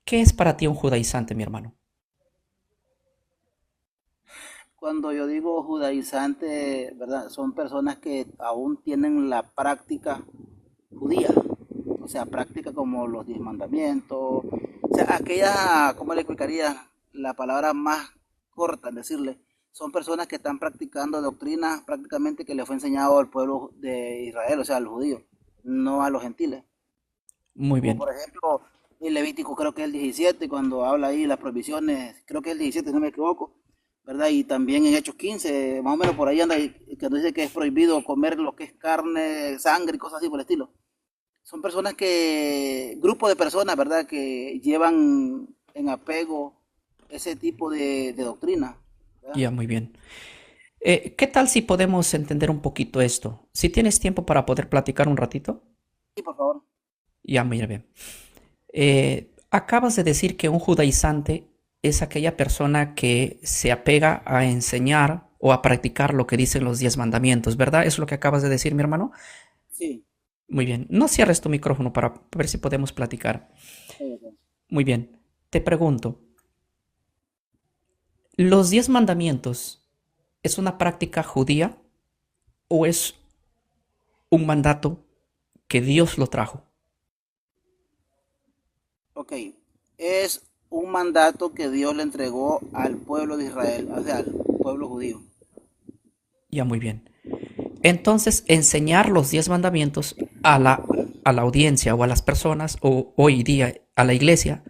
¿Qué es para ti un judaizante, mi hermano? Cuando yo digo judaizante, ¿verdad? Son personas que aún tienen la práctica judía, o sea, práctica como los 10 mandamientos, o sea, aquella, ¿cómo le explicaría? La palabra más corta, decirle, son personas que están practicando doctrina prácticamente que le fue enseñado al pueblo de Israel, o sea, a los judíos, no a los gentiles. Muy Como bien. por ejemplo, el Levítico creo que es el 17 cuando habla ahí las prohibiciones, creo que es el 17 si no me equivoco, ¿verdad? Y también en Hechos 15 más o menos por ahí anda, que dice que es prohibido comer lo que es carne, sangre y cosas así por el estilo. Son personas grupo de personas, ¿verdad? Que llevan en apego ese tipo de doctrina, ¿verdad? Ya, muy bien. ¿Qué tal si podemos entender un poquito esto? Si tienes tiempo para poder platicar un ratito. Sí, por favor. Ya, mira bien. Acabas de decir que un judaizante es aquella persona que se apega a enseñar o a practicar lo que dicen los 10 mandamientos, ¿verdad? ¿Es lo que acabas de decir, mi hermano? Sí. Muy bien. No cierres tu micrófono para ver si podemos platicar. Muy bien. Te pregunto, ¿los 10 mandamientos es una práctica judía o es un mandato que Dios lo trajo? Ok, es un mandato que Dios le entregó al pueblo de Israel, o sea, al pueblo judío. Ya, muy bien. Entonces, enseñar los 10 mandamientos a la audiencia o a las personas o hoy día a la iglesia,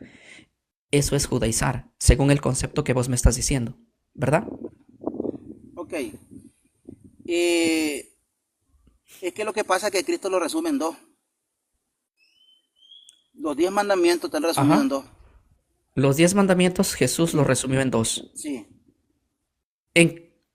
eso es judaizar, según el concepto que vos me estás diciendo, ¿verdad? Ok, eh, es que lo que pasa es que Cristo lo resume en dos. Los 10 mandamientos están resumidos en Ajá. dos. Los 10 mandamientos Jesús los Sí, resumió en dos. sí.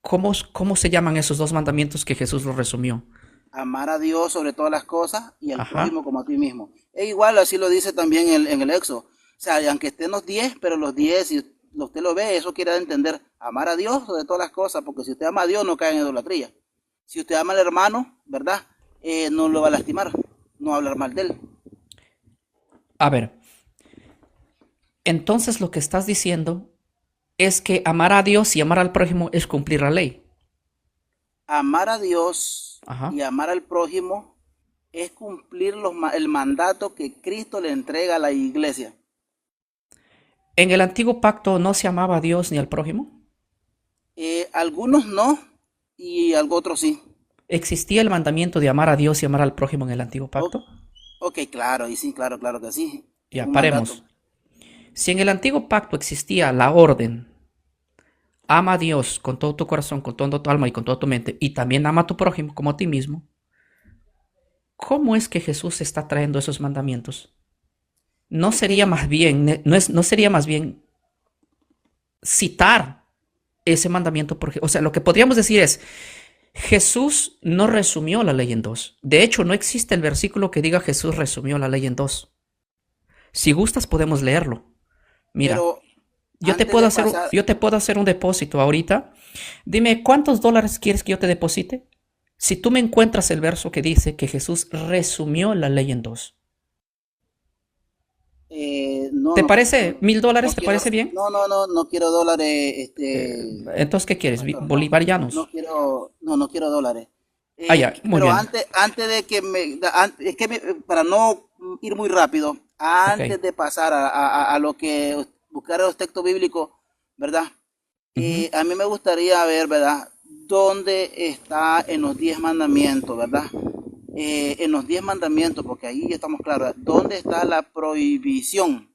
¿Cómo se llaman esos 2 mandamientos que Jesús los resumió? Amar a Dios sobre todas las cosas y al Ajá. prójimo como a ti mismo. E igual así lo dice también en el Éxodo. O sea, aunque estén los 10, pero los 10, si usted lo ve, eso quiere entender amar a Dios sobre todas las cosas, porque si usted ama a Dios no cae en idolatría. Si usted ama al hermano, ¿verdad? No lo va a lastimar, no va a hablar mal de él. A ver, entonces lo que estás diciendo es que amar a Dios y amar al prójimo es cumplir la ley. Amar a Dios y Ajá. amar al prójimo es cumplir el mandato que Cristo le entrega a la iglesia. En el antiguo pacto no se amaba a Dios ni al prójimo. Algunos no y algo otros sí. ¿Existía el mandamiento de amar a Dios y amar al prójimo en el antiguo O- pacto? ok, claro, y sí, claro, claro que sí. Es Ya, un mandato. paremos. Si en el antiguo pacto existía la orden, ama a Dios con todo tu corazón, con toda tu alma y con toda tu mente, y también ama a tu prójimo como a ti mismo, ¿cómo es que Jesús está trayendo esos mandamientos? ¿No Es sería que, más bien, no sería más bien citar ese mandamiento? Porque, o sea, lo que podríamos decir es, Jesús no resumió la ley en dos. De hecho, no existe el versículo que diga Jesús resumió la ley en dos. Si gustas, podemos leerlo. Mira, pero antes de pasar, yo te puedo hacer un depósito ahorita. Dime, ¿cuántos dólares quieres que yo te deposite? Si tú me encuentras el verso que dice que Jesús resumió la ley en dos. no, ¿Te no, parece? ¿$1,000? no ¿Te quiero, parece bien? no quiero dólares, Entonces, ¿qué quieres? pastor, no, Bolivarianos. no quiero dólares. Ah, ya, muy Pero bien. antes de que es que para no ir muy rápido, Ok. antes de pasar a lo que buscar los textos bíblicos, ¿verdad? Ujú. A mí me gustaría ver, ¿verdad? ¿Dónde está en los 10 mandamientos, ¿verdad? En los 10 mandamientos, porque ahí ya estamos claros, ¿verdad? ¿Dónde está la prohibición?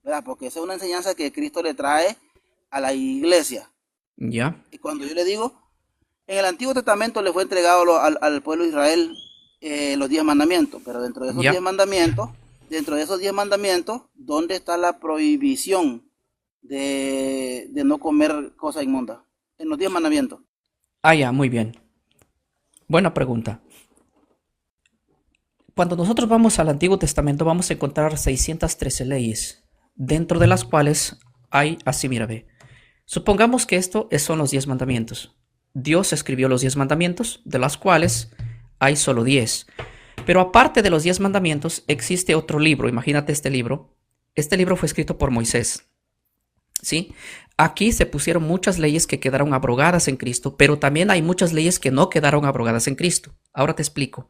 ¿Verdad? Porque esa es una enseñanza que Cristo le trae a la iglesia. Ya, Y cuando yo le digo, en el Antiguo Testamento le fue entregado al pueblo de Israel los 10 mandamientos, pero ya. dentro de esos 10 mandamientos, ¿dónde está la prohibición de no comer cosas inmundas? En los 10 mandamientos. Ah, ya, muy bien. Buena pregunta. Cuando nosotros vamos al Antiguo Testamento vamos a encontrar 613 leyes, dentro de las cuales hay, así mira, ve. Supongamos que esto son los 10 mandamientos. Dios escribió los 10 mandamientos, de las cuales hay solo 10. Pero aparte de los 10 mandamientos, existe otro libro, imagínate este libro, Este libro fue escrito por Moisés, ¿sí? Aquí se pusieron muchas leyes que quedaron abrogadas en Cristo, pero también hay muchas leyes que no quedaron abrogadas en Cristo. Ahora te explico.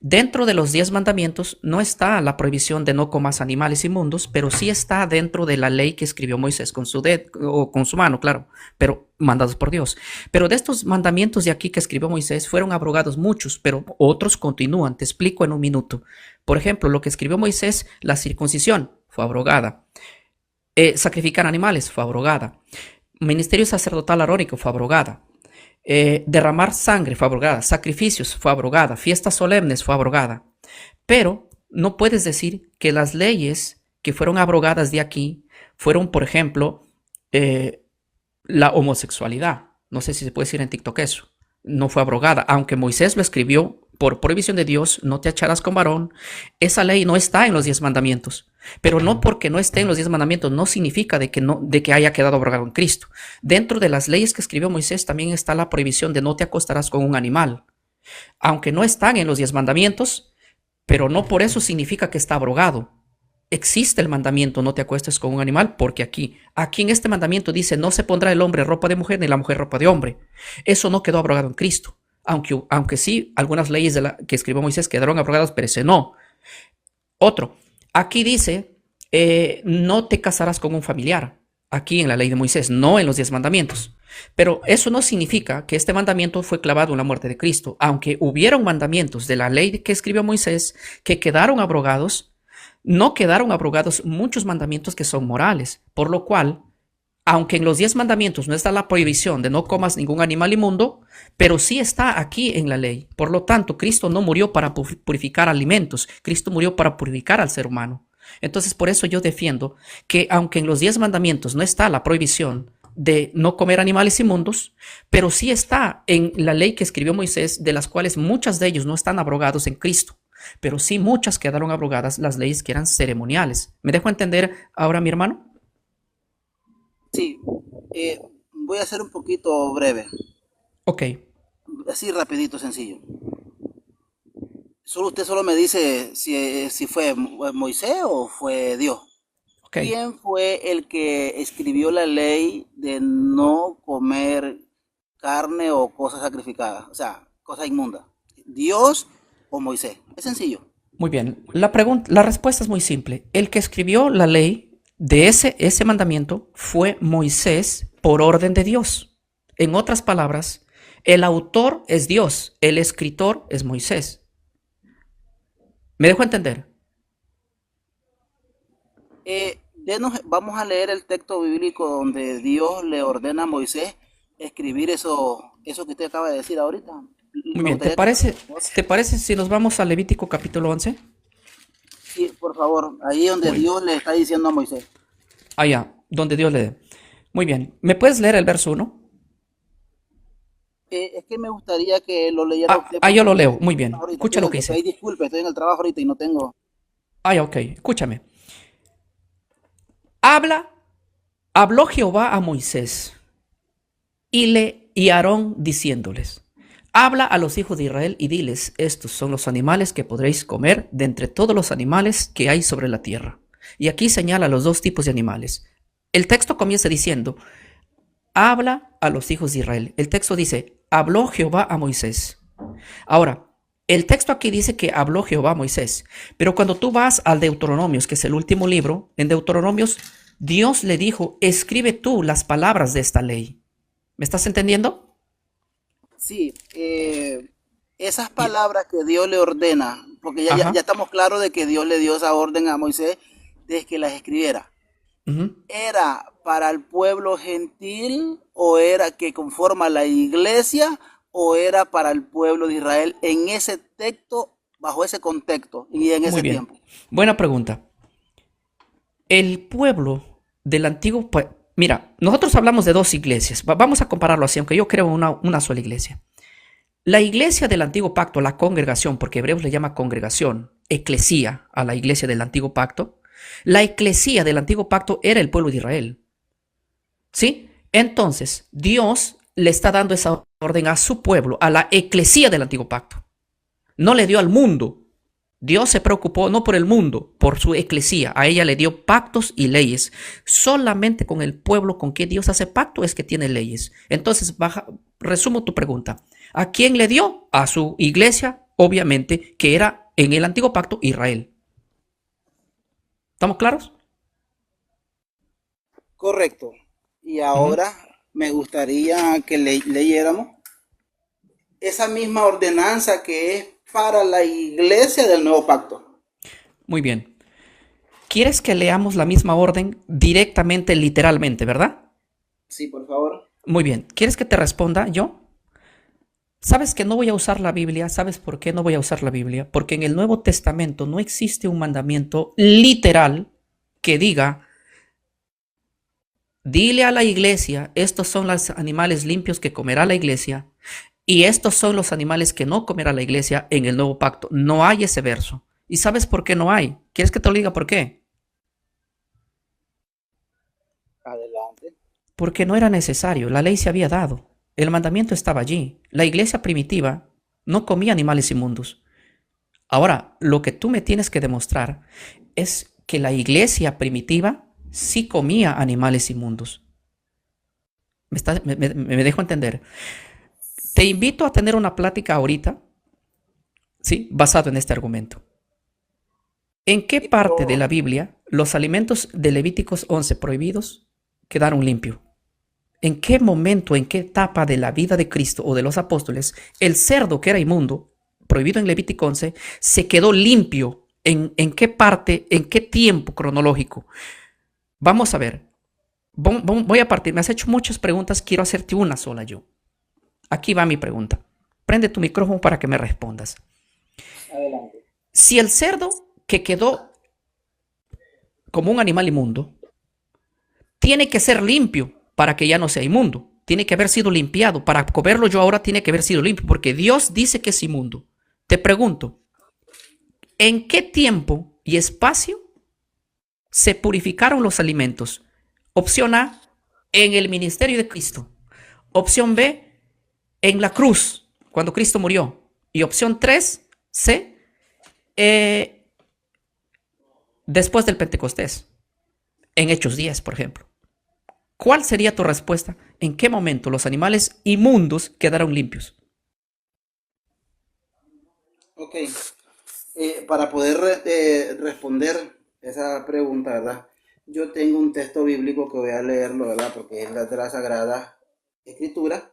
Dentro de los 10 mandamientos no está la prohibición de no comas animales inmundos, pero sí está dentro de la ley que escribió Moisés con su dedo o con su mano, claro, pero mandados por Dios. Pero de estos mandamientos de aquí que escribió Moisés fueron abrogados muchos, pero otros continúan. Te explico en un minuto. Por ejemplo, lo que escribió Moisés, la circuncisión fue abrogada. Sacrificar animales fue abrogada. Ministerio sacerdotal arónico fue abrogada. Derramar sangre fue abrogada, sacrificios fue abrogada, fiestas solemnes fue abrogada. Pero no puedes decir que las leyes que fueron abrogadas de aquí fueron, por ejemplo, la homosexualidad. No sé si se puede decir en TikTok eso. No fue abrogada, aunque Moisés lo escribió por prohibición de Dios, no te echarás con varón. Esa ley no está en los 10 mandamientos. Pero no porque no esté en los 10 mandamientos no significa de que haya quedado abrogado en Cristo. Dentro de las leyes que escribió Moisés también está la prohibición de no te acostarás con un animal. Aunque no están en los 10 mandamientos, pero no por eso significa que está abrogado. Existe el mandamiento no te acuestes con un animal porque aquí en este mandamiento dice no se pondrá el hombre ropa de mujer ni la mujer ropa de hombre. Eso no quedó abrogado en Cristo. Aunque sí, algunas leyes que escribió Moisés quedaron abrogadas, pero ese no. Otro, aquí dice, no te casarás con un familiar, aquí en la ley de Moisés, no en los 10 mandamientos. Pero eso no significa que este mandamiento fue clavado en la muerte de Cristo, aunque hubieron mandamientos de la ley que escribió Moisés que quedaron abrogados, no quedaron abrogados muchos mandamientos que son morales, por lo cual aunque en los 10 mandamientos no está la prohibición de no comas ningún animal inmundo, pero sí está aquí en la ley. Por lo tanto, Cristo no murió para purificar alimentos, Cristo murió para purificar al ser humano. Entonces, por eso yo defiendo que aunque en los 10 mandamientos no está la prohibición de no comer animales inmundos, pero sí está en la ley que escribió Moisés, de las cuales muchas de ellos no están abrogados en Cristo, pero sí muchas quedaron abrogadas las leyes que eran ceremoniales. ¿Me dejo entender ahora, mi hermano? Sí, voy a ser un poquito breve, Ok, así rapidito, sencillo. Usted solo me dice si fue Moisés o fue Dios. ok. ¿Quién fue el que escribió la ley de no comer carne o cosas sacrificadas? O sea, cosas inmundas. ¿Dios o Moisés? Es sencillo. Muy bien. La respuesta es muy simple. El que escribió la ley de ese mandamiento fue Moisés por orden de Dios. En otras palabras, el autor es Dios, el escritor es Moisés. ¿Me dejo entender? Vamos a leer el texto bíblico donde Dios le ordena a Moisés escribir eso que usted acaba de decir ahorita. Muy Me bien. ¿Te gustaría que me parece, por favor. te parece si nos vamos a Levítico capítulo 11? Sí, por favor, ahí donde Muy bien. Dios le está diciendo a Moisés. Allá, donde Dios le dé. Muy bien. ¿Me puedes leer el verso 1? Es que me gustaría que lo leyera usted Yo porque lo estoy leo. en Muy el trabajo bien. ahorita. Escucha lo que Ahí dice. disculpe, estoy en el trabajo ahorita y no tengo. Ya, ok. Escúchame. Habló Jehová a Moisés y Aarón diciéndoles, habla a los hijos de Israel y diles, estos son los animales que podréis comer de entre todos los animales que hay sobre la tierra. Y aquí señala los dos tipos de animales. El texto comienza diciendo, habla a los hijos de Israel. El texto dice, habló Jehová a Moisés. Ahora, el texto aquí dice que habló Jehová a Moisés, pero cuando tú vas al Deuteronomios, que es el último libro, en Deuteronomios, Dios le dijo, escribe tú las palabras de esta ley. ¿Me estás entendiendo? Sí, esas Y, palabras que Dios le ordena, porque ya ajá. estamos claros de que Dios le dio esa orden a Moisés de que las escribiera. Uh-huh. ¿Era para el pueblo gentil o era que conforma la iglesia o era para el pueblo de Israel en ese texto, bajo ese contexto y en Muy ese bien. tiempo? Buena pregunta. El pueblo del antiguo... Mira, nosotros hablamos de dos iglesias. Vamos a compararlo así, aunque yo creo una sola iglesia. La iglesia del antiguo pacto, la congregación, porque Hebreos le llama congregación, eclesía a la iglesia del antiguo pacto. La eclesía del antiguo pacto era el pueblo de Israel. ¿Sí? Entonces, Dios le está dando esa orden a su pueblo, a la eclesía del antiguo pacto. No le dio al mundo. Dios se preocupó no por el mundo, por su eclesía. A ella le dio pactos y leyes. Solamente con el pueblo con quien Dios hace pacto es que tiene leyes. Entonces, resumo tu pregunta. ¿A quién le dio? A su iglesia, obviamente, que era en el antiguo pacto Israel. ¿Estamos claros? Correcto. Y Ujú. ahora me gustaría que leyéramos esa misma ordenanza que es para la iglesia del nuevo pacto. Muy bien. ¿Quieres que leamos la misma orden directamente, literalmente, verdad? Sí, por favor. Muy bien. ¿Quieres que te responda yo? ¿Sabes que no voy a usar la Biblia? ¿Sabes por qué no voy a usar la Biblia? Porque en el Nuevo Testamento no existe un mandamiento literal que diga, dile a la iglesia, estos son los animales limpios que comerá la iglesia y estos son los animales que no comerá la iglesia en el nuevo pacto. No hay ese verso. ¿Y sabes por qué no hay? ¿Quieres que te lo diga por qué? Adelante. Porque no era necesario, la ley se había dado, el mandamiento estaba allí. La iglesia primitiva no comía animales inmundos. Ahora, lo que tú me tienes que demostrar es que la iglesia primitiva sí comía animales inmundos. Me dejo entender. Te invito a tener una plática ahorita, ¿sí? Basado en este argumento. ¿En qué Sí, parte de pero la Biblia los alimentos de Levíticos 11 prohibidos quedaron limpios? ¿En qué momento, en qué etapa de la vida de Cristo o de los apóstoles, el cerdo que era inmundo, prohibido en Levítico 11, se quedó limpio? ¿En qué parte, en qué tiempo cronológico? Vamos a ver. Voy a partir. Me has hecho muchas preguntas, quiero hacerte una sola yo. Aquí va mi pregunta. Prende tu micrófono para que me respondas. adelante. Si el cerdo que quedó como un animal inmundo tiene que ser limpio para que ya no sea inmundo, tiene que haber sido limpiado, para comerlo yo ahora tiene que haber sido limpio, porque Dios dice que es inmundo. Te pregunto, ¿en qué tiempo y espacio se purificaron los alimentos? Opción A, en el ministerio de Cristo. Opción B, en la cruz, cuando Cristo murió. Y opción 3, C, después del Pentecostés, en Hechos 10, por ejemplo. ¿Cuál sería tu respuesta? ¿En qué momento los animales inmundos quedaron limpios? Ok. Para poder responder esa pregunta, ¿verdad? Yo tengo un texto bíblico que voy a leerlo, ¿verdad? Porque es de la Sagrada Escritura.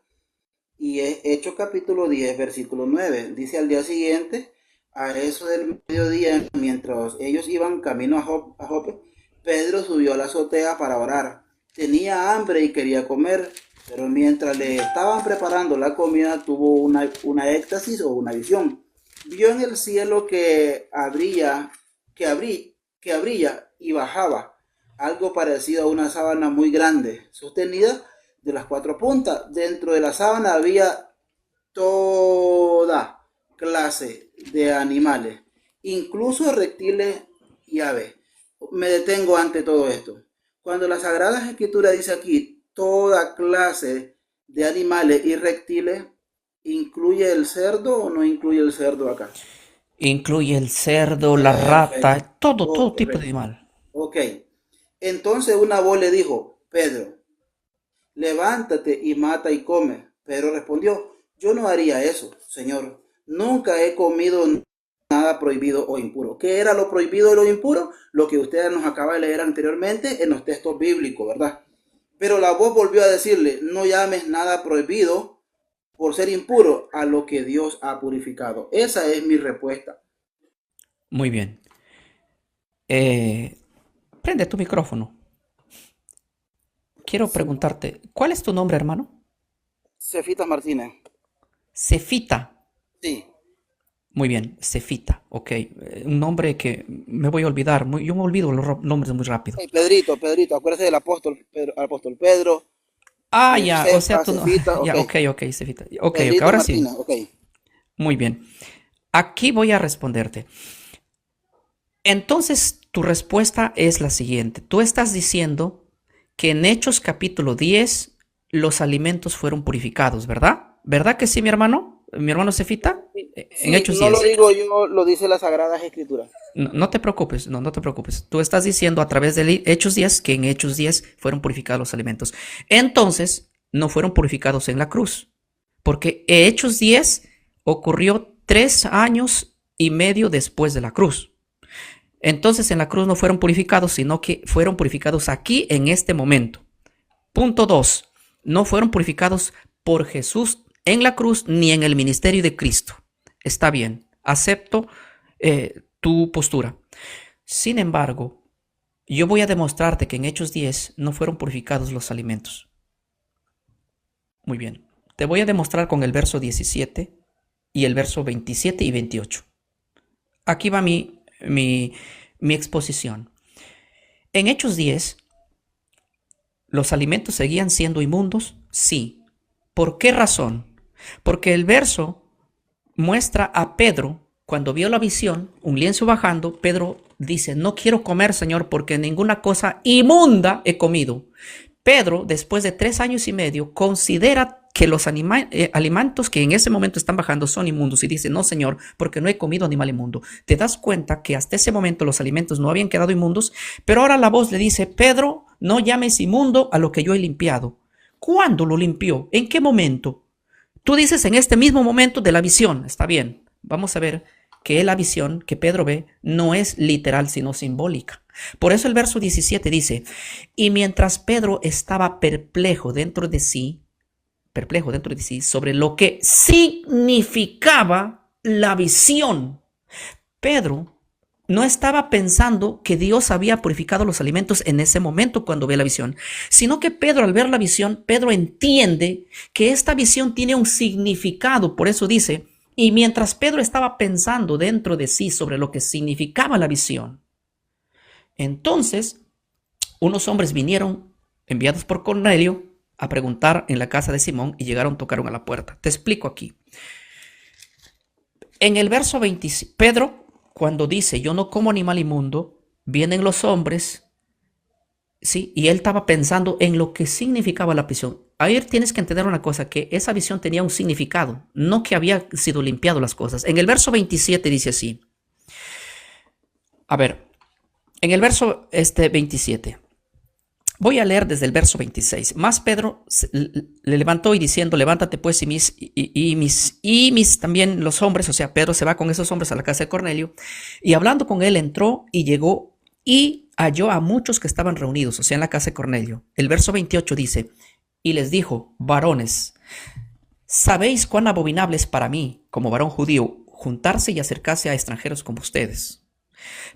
Y es Hechos capítulo 10 versículo 9. Dice al día siguiente, a eso del mediodía, mientras ellos iban camino a Jope, Pedro subió a la azotea para orar. Tenía hambre y quería comer, pero mientras le estaban preparando la comida tuvo una éxtasis o una visión. Vio en el cielo que abría y bajaba, algo parecido a una sábana muy grande, sostenida de las cuatro puntas. Dentro de la sábana había toda clase de animales, incluso reptiles y aves. Me detengo ante todo esto. Cuando la Sagrada Escritura dice aquí toda clase de animales y reptiles, ¿incluye el cerdo o no incluye el cerdo acá? Incluye el cerdo, la Perfecto. rata, todo, Oh, todo tipo de correcto. animal. Ok. Entonces una voz le dijo, Pedro, levántate y mata y come. Pedro respondió, yo no haría eso, Señor. Nunca he comido nada prohibido o impuro. ¿Qué era lo prohibido y lo impuro? Lo que usted nos acaba de leer anteriormente en los textos bíblicos, ¿verdad? Pero la voz volvió a decirle, no llames nada prohibido por ser impuro a lo que Dios ha purificado. Esa es mi respuesta. Muy bien. Eh, Prende tu micrófono. Quiero Sí. preguntarte, ¿cuál es tu nombre, hermano? Cefitas Martínez. Cefita. Sí. Muy bien, Cefita, ok. Un nombre que me voy a olvidar. Yo me olvido los nombres muy rápido. Hey, Pedrito, Pedrito, acuérdese del apóstol Pedro, Ah, ya, o sea, Cefa, tú no. Cefita, ok. Ya, ok, ok, Cefita. Ok, ok, Pedrito ahora sí. Martínez, ok. Muy bien. Aquí voy a responderte. Entonces, tu respuesta es la siguiente. Tú estás diciendo que en Hechos capítulo 10 los alimentos fueron purificados, ¿verdad? ¿Verdad que sí, mi hermano? mi hermano Cefita, en Sí, Hechos no lo 10. digo yo, lo dice las Sagradas Escrituras. No, no te preocupes, no, no te preocupes. Tú estás diciendo a través de Hechos 10 que en Hechos 10 fueron purificados los alimentos. Entonces, no fueron purificados en la cruz, porque Hechos 10 ocurrió 3 años y medio después de la cruz. Entonces, en la cruz no fueron purificados, sino que fueron purificados aquí en este momento. Punto 2. No fueron purificados por Jesús en la cruz ni en el ministerio de Cristo. Está bien, acepto tu postura. Sin embargo, yo voy a demostrarte que en Hechos 10 no fueron purificados los alimentos. Muy bien. Te voy a demostrar con el verso 17 y el verso 27 y 28. Aquí va mi exposición. En Hechos 10, ¿los alimentos seguían siendo inmundos? Sí. ¿Por qué razón? Porque el verso muestra a Pedro, cuando vio la visión, un lienzo bajando, Pedro dice, no quiero comer, Señor, porque ninguna cosa inmunda he comido. Pedro, después de 3 años y medio, considera que los alimentos que en ese momento están bajando son inmundos y dice, no, Señor, porque no he comido animal inmundo. Te das cuenta que hasta ese momento los alimentos no habían quedado inmundos, pero ahora la voz le dice, Pedro, no llames inmundo a lo que yo he limpiado. ¿Cuándo lo limpió? ¿En qué momento? Tú dices en este mismo momento de la visión. Está bien, vamos a ver que la visión que Pedro ve no es literal sino simbólica. Por eso el verso 17 dice, y mientras Pedro estaba perplejo dentro de sí sobre lo que significaba la visión, Pedro no estaba pensando que Dios había purificado los alimentos en ese momento cuando ve la visión, sino que Pedro, al ver la visión, Pedro entiende que esta visión tiene un significado. Por eso dice, y mientras Pedro estaba pensando dentro de sí sobre lo que significaba la visión, entonces unos hombres vinieron, enviados por Cornelio, a preguntar en la casa de Simón y llegaron, tocaron a la puerta. Te explico aquí. En el verso 20, Pedro, cuando dice, yo no como animal inmundo, vienen los hombres, ¿sí? Y él estaba pensando en lo que significaba la visión. Ahí tienes que entender una cosa, que esa visión tenía un significado, no que había sido limpiado las cosas. En el verso 27 dice así. A ver, en el verso 27. Voy a leer desde el verso 26. Más Pedro le levantó y diciendo, levántate pues y mis también los hombres, o sea, Pedro se va con esos hombres a la casa de Cornelio y hablando con él entró y llegó y halló a muchos que estaban reunidos, o sea, en la casa de Cornelio. El verso 28 dice, y les dijo, varones, ¿sabéis cuán abominable es para mí, como varón judío, juntarse y acercarse a extranjeros como ustedes?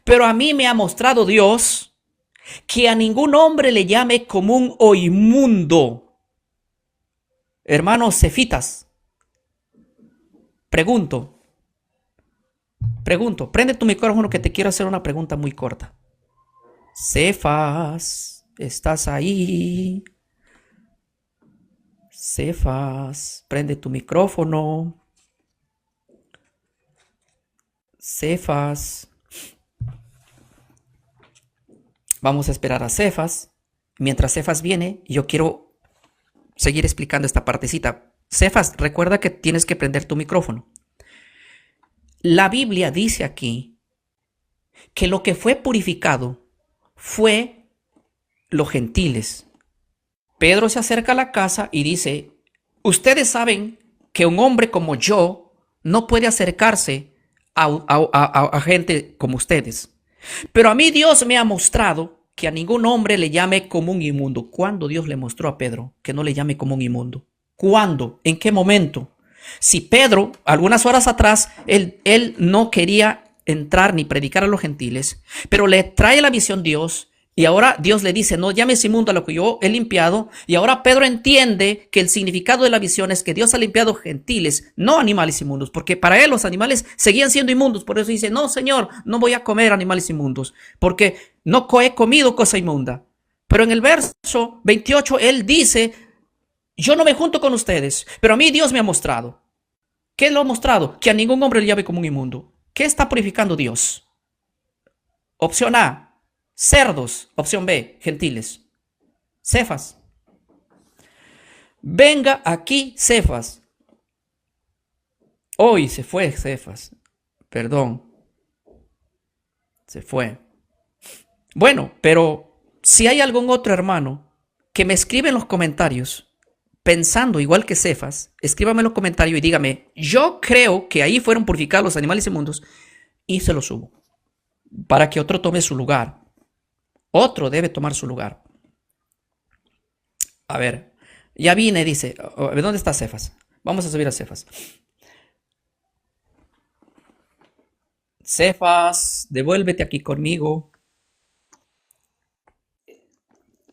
Pero a mí me ha mostrado Dios que a ningún hombre le llame común o inmundo. Hermanos cefitas, pregunto, prende tu micrófono que te quiero hacer una pregunta muy corta. Cefas, ¿estás ahí? Cefas, prende tu micrófono. Cefas. Vamos a esperar a Cefas. Mientras Cefas viene, yo quiero seguir explicando esta partecita. Cefas, recuerda que tienes que prender tu micrófono. La Biblia dice aquí que lo que fue purificado fue los gentiles. Pedro se acerca a la casa y dice, ustedes saben que un hombre como yo no puede acercarse a gente como ustedes. Pero a mí Dios me ha mostrado que a ningún hombre le llame común inmundo. ¿Cuándo Dios le mostró a Pedro que no le llame común inmundo? ¿Cuándo? ¿En qué momento? Si Pedro, algunas horas atrás, él no quería entrar ni predicar a los gentiles, pero le trae la visión Dios y ahora Dios le dice, no llames inmundo a lo que yo he limpiado, y ahora Pedro entiende que el significado de la visión es que Dios ha limpiado gentiles, no animales inmundos, porque para él los animales seguían siendo inmundos. Por eso dice, no, Señor, no voy a comer animales inmundos, porque no he comido cosa inmunda. Pero en el verso 28 él dice, yo no me junto con ustedes, pero a mí Dios me ha mostrado. ¿Qué lo ha mostrado? Que a ningún hombre le llame como un inmundo. ¿Qué está purificando Dios? Opción A, cerdos. Opción B, gentiles. Cefas. Venga aquí, Cefas. Hoy se fue Cefas. Perdón, se fue. Bueno, pero si hay algún otro hermano que me escribe en los comentarios pensando igual que Cefas, escríbame en los comentarios y dígame, yo creo que ahí fueron purificados los animales inmundos y se lo subo para que otro tome su lugar. Otro debe tomar su lugar. A ver, ya vine, dice. ¿Dónde está Cefas? Vamos a subir a Cefas. Cefas, devuélvete aquí conmigo.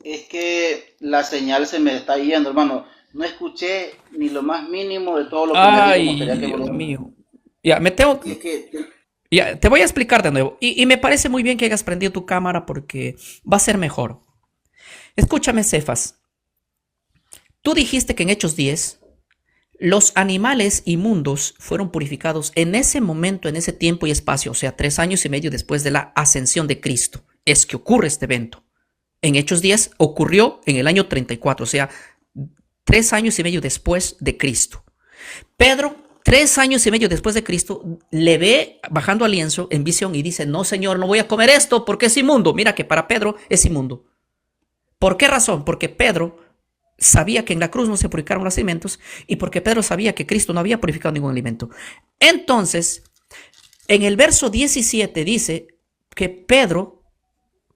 Es que la señal se me está yendo, hermano. No escuché ni lo más mínimo de todo lo que me dijo. Me Ay, gustaría que Dios volviera. mío. Ya, me tengo. Es que, Ya, te voy a explicar de nuevo. Y me parece muy bien que hayas prendido tu cámara porque va a ser mejor. Escúchame, Cefas. Tú dijiste que en Hechos 10 los animales inmundos fueron purificados en ese momento, en ese tiempo y espacio, o sea, 3 años y medio después de la ascensión de Cristo. Es que ocurre este evento. En Hechos 10 ocurrió en el año 34, o sea, 3 años y medio después de Cristo. Pedro, 3 años y medio después de Cristo, le ve bajando al lienzo en visión y dice, no, Señor, no voy a comer esto porque es inmundo. Mira que para Pedro es inmundo. ¿Por qué razón? Porque Pedro sabía que en la cruz no se purificaron los alimentos y porque Pedro sabía que Cristo no había purificado ningún alimento. Entonces, en el verso 17 dice que Pedro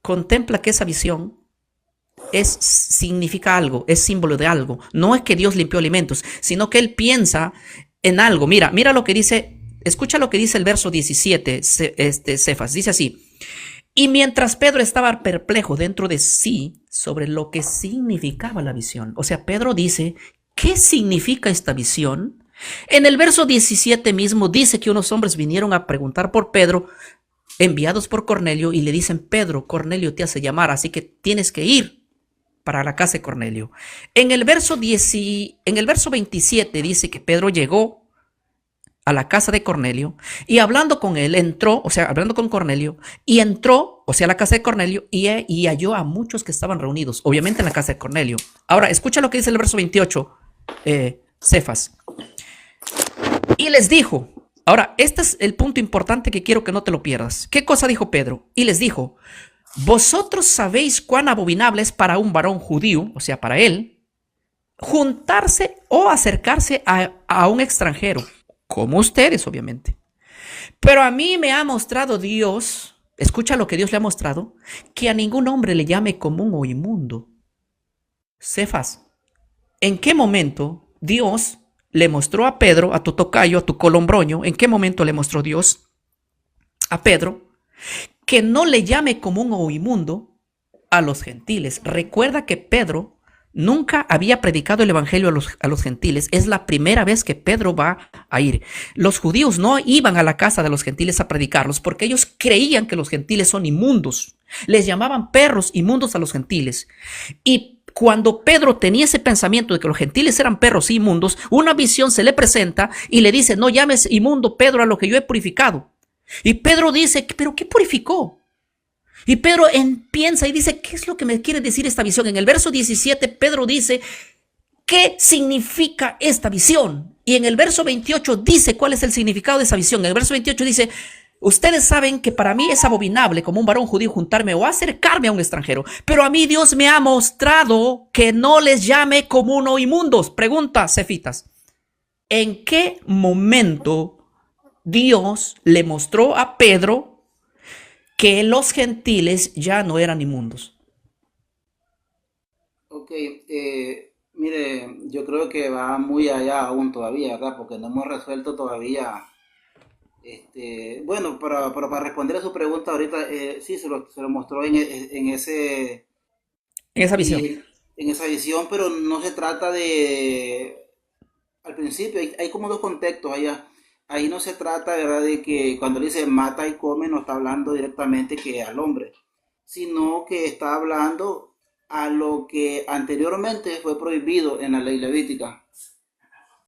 contempla que esa visión significa algo, es símbolo de algo. No es que Dios limpió alimentos, sino que él piensa en algo. Mira lo que dice, escucha lo que dice el verso 17, Cefas, dice así. Y mientras Pedro estaba perplejo dentro de sí sobre lo que significaba la visión, o sea, Pedro dice, ¿qué significa esta visión? En el verso 17 mismo dice que unos hombres vinieron a preguntar por Pedro, enviados por Cornelio, y le dicen, Pedro, Cornelio te hace llamar, así que tienes que ir para la casa de Cornelio. En el verso 27 dice que Pedro llegó a la casa de Cornelio y hablando con él entró, o sea, hablando con Cornelio, y entró, o sea, a la casa de Cornelio y halló a muchos que estaban reunidos, obviamente en la casa de Cornelio. Ahora, escucha lo que dice el verso 28, Cefas. Y les dijo, ahora, este es el punto importante que quiero que no te lo pierdas. ¿Qué cosa dijo Pedro? Y les dijo, vosotros sabéis cuán abominable es para un varón judío, o sea, para él, juntarse o acercarse a un extranjero, como ustedes, obviamente. Pero a mí me ha mostrado Dios, escucha lo que Dios le ha mostrado, que a ningún hombre le llame común o inmundo. Cefas, ¿en qué momento Dios le mostró a Pedro, a tu tocayo, a tu colombroño, en qué momento le mostró Dios a Pedro que no le llame común o inmundo a los gentiles? Recuerda que Pedro nunca había predicado el evangelio a los gentiles. Es la primera vez que Pedro va a ir. Los judíos no iban a la casa de los gentiles a predicarlos porque ellos creían que los gentiles son inmundos. Les llamaban perros inmundos a los gentiles. Y cuando Pedro tenía ese pensamiento de que los gentiles eran perros inmundos, una visión se le presenta y le dice, no llames inmundo, Pedro, a lo que yo he purificado. Y Pedro dice, ¿pero qué purificó? Y Pedro piensa y dice, ¿qué es lo que me quiere decir esta visión? En el verso 17, Pedro dice, ¿qué significa esta visión? Y en el verso 28 dice cuál es el significado de esa visión. En el verso 28 dice, ustedes saben que para mí es abominable como un varón judío juntarme o acercarme a un extranjero, pero a mí Dios me ha mostrado que no les llame común o inmundos. Pregunta, Cefitas, ¿en qué momento Dios le mostró a Pedro que los gentiles ya no eran inmundos? ok, mire, yo creo que va muy allá aún todavía, ¿verdad? Porque no hemos resuelto todavía. Bueno, para responder a su pregunta ahorita, sí, se lo mostró En esa visión. y, en esa visión, pero no se trata de, al principio, hay como dos contextos allá. Ahí no se trata, ¿verdad?, de que cuando dice mata y come, no está hablando directamente que al hombre, sino que está hablando a lo que anteriormente fue prohibido en la ley levítica.